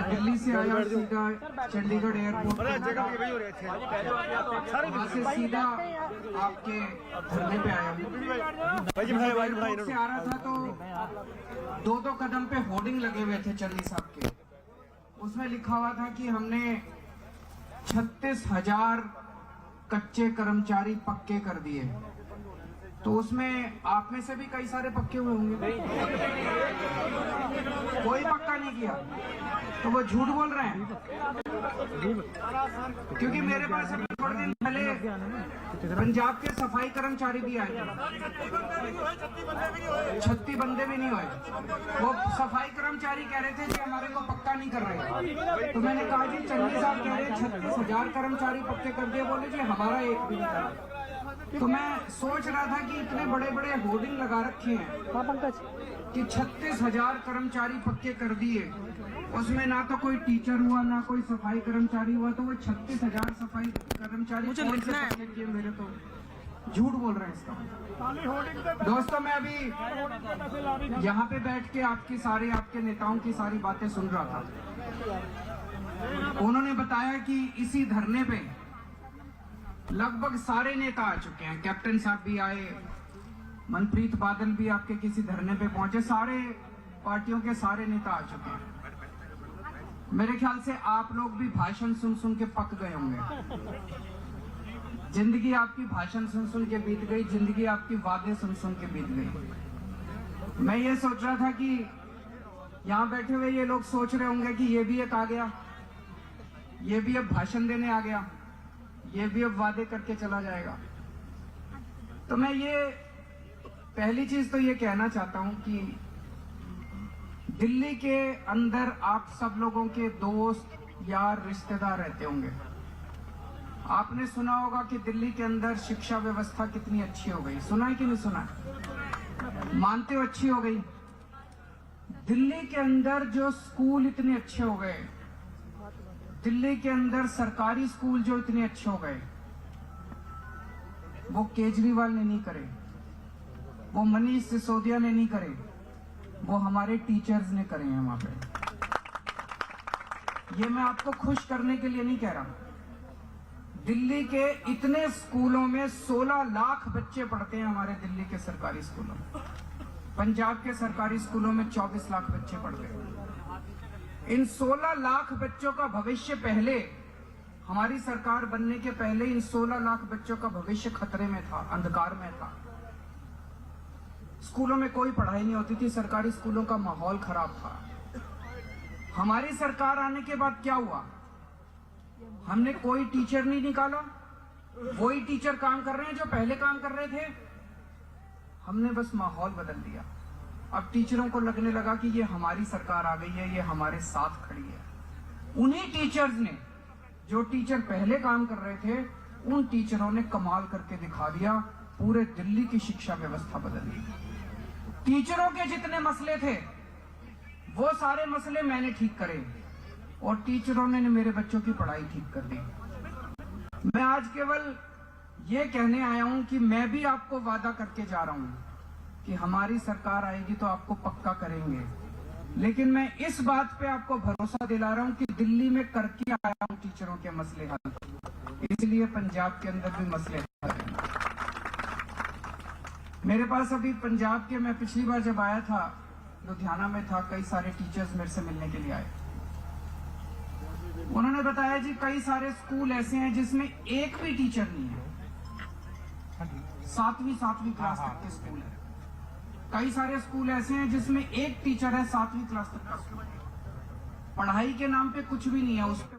दिल्ली से आया सीधा चंडीगढ़ एयरपोर्ट, वहाँ से सीधा आपके धरने पे आया। एयरपोर्ट से आ रहा था तो दो कदम पे होर्डिंग लगे हुए थे चन्नी साहब के, उसमें लिखा हुआ था कि हमने 36,000 कच्चे कर्मचारी पक्के कर दिए। तो उसमें आप में से भी कई सारे पक्के हुए होंगे, कोई पक्का नहीं किया, तो वो झूठ बोल रहे हैं। क्योंकि मेरे पास अभी थोड़े दिन पहले पंजाब के सफाई कर्मचारी भी आए थे, 36 बंदे भी नहीं हुए। वो सफाई कर्मचारी कह रहे थे कि हमारे को पक्का नहीं कर रहे। तो मैंने कहा जी चन्नी साहब कह रहे 36,000 कर्मचारी पक्के कर दिए, बोले जी हमारा एक भी नहीं करा। तो मैं सोच रहा था कि इतने बड़े बड़े होर्डिंग लगा रखे हैं कि 36,000 कर्मचारी पक्के कर दिए, उसमें ना तो कोई टीचर हुआ ना कोई सफाई कर्मचारी हुआ, तो वो 36,000 सफाई कर्मचारी कौन से पक्के किए? मेरे तो झूठ बोल रहे हैं इसका। दोस्तों मैं अभी यहाँ पे बैठ के आपके नेताओं की सारी बातें सुन रहा था। उन्होंने बताया कि इसी धरने पे लगभग सारे नेता आ चुके हैं, कैप्टन साहब भी आए, मनप्रीत बादल भी आपके किसी धरने पे पहुंचे, सारे पार्टियों के सारे नेता आ चुके हैं। मेरे ख्याल से आप लोग भी भाषण सुन सुन के पक गए होंगे। जिंदगी आपकी भाषण सुन सुन के बीत गई, जिंदगी आपकी वादे सुन सुन के बीत गई। मैं ये सोच रहा था कि यहाँ बैठे हुए ये लोग सोच रहे होंगे कि ये भी एक आ गया, ये भी अब भाषण देने आ गया, ये भी अब वादे करके चला जाएगा। तो मैं ये पहली चीज तो ये कहना चाहता हूं कि दिल्ली के अंदर आप सब लोगों के दोस्त यार रिश्तेदार रहते होंगे। आपने सुना होगा कि दिल्ली के अंदर शिक्षा व्यवस्था कितनी अच्छी हो गई। सुना है कि नहीं सुना है? मानते हो अच्छी हो गई? दिल्ली के अंदर जो स्कूल इतने अच्छे हो गए, दिल्ली के अंदर सरकारी स्कूल जो इतने अच्छे हो गए, वो केजरीवाल ने नहीं करे, वो मनीष सिसोदिया ने नहीं करे, वो हमारे टीचर्स ने करे हैं वहां पे। ये मैं आपको खुश करने के लिए नहीं कह रहा। दिल्ली के इतने स्कूलों में 16 लाख बच्चे पढ़ते हैं हमारे दिल्ली के सरकारी स्कूलों में। पंजाब के सरकारी स्कूलों में 24 लाख बच्चे पढ़ते हैं। इन 16 लाख बच्चों का भविष्य पहले, हमारी सरकार बनने के पहले इन 16 लाख बच्चों का भविष्य खतरे में था, अंधकार में था। स्कूलों में कोई पढ़ाई नहीं होती थी, सरकारी स्कूलों का माहौल खराब था। हमारी सरकार आने के बाद क्या हुआ? हमने कोई टीचर नहीं निकाला, वही टीचर काम कर रहे हैं जो पहले काम कर रहे थे। हमने बस माहौल बदल दिया। अब टीचरों को लगने लगा कि ये हमारी सरकार आ गई है, ये हमारे साथ खड़ी है। उन्हीं टीचर्स ने, जो टीचर पहले काम कर रहे थे, उन टीचरों ने कमाल करके दिखा दिया, पूरे दिल्ली की शिक्षा व्यवस्था बदल दी। टीचरों के जितने मसले थे वो सारे मसले मैंने ठीक करे और टीचरों ने मेरे बच्चों की पढ़ाई ठीक कर दी। मैं आज केवल ये कहने आया हूं कि मैं भी आपको वादा करके जा रहा हूं कि हमारी सरकार आएगी तो आपको पक्का करेंगे। लेकिन मैं इस बात पे आपको भरोसा दिला रहा हूं कि दिल्ली में करके आया हूं टीचरों के मसले हल, इसलिए पंजाब के अंदर भी मसले हल करेंगे। मेरे पास अभी पंजाब के, मैं पिछली बार जब आया था लुधियाना में था, कई सारे टीचर्स मेरे से मिलने के लिए आए। उन्होंने बताया जी कई सारे स्कूल ऐसे हैं जिसमें एक भी टीचर नहीं है, 7वीं क्लास तक के स्कूल है। कई सारे स्कूल ऐसे हैं जिसमें एक टीचर है 7वीं क्लास तक का स्कूल है। पढ़ाई के नाम पे कुछ भी नहीं है, उस पे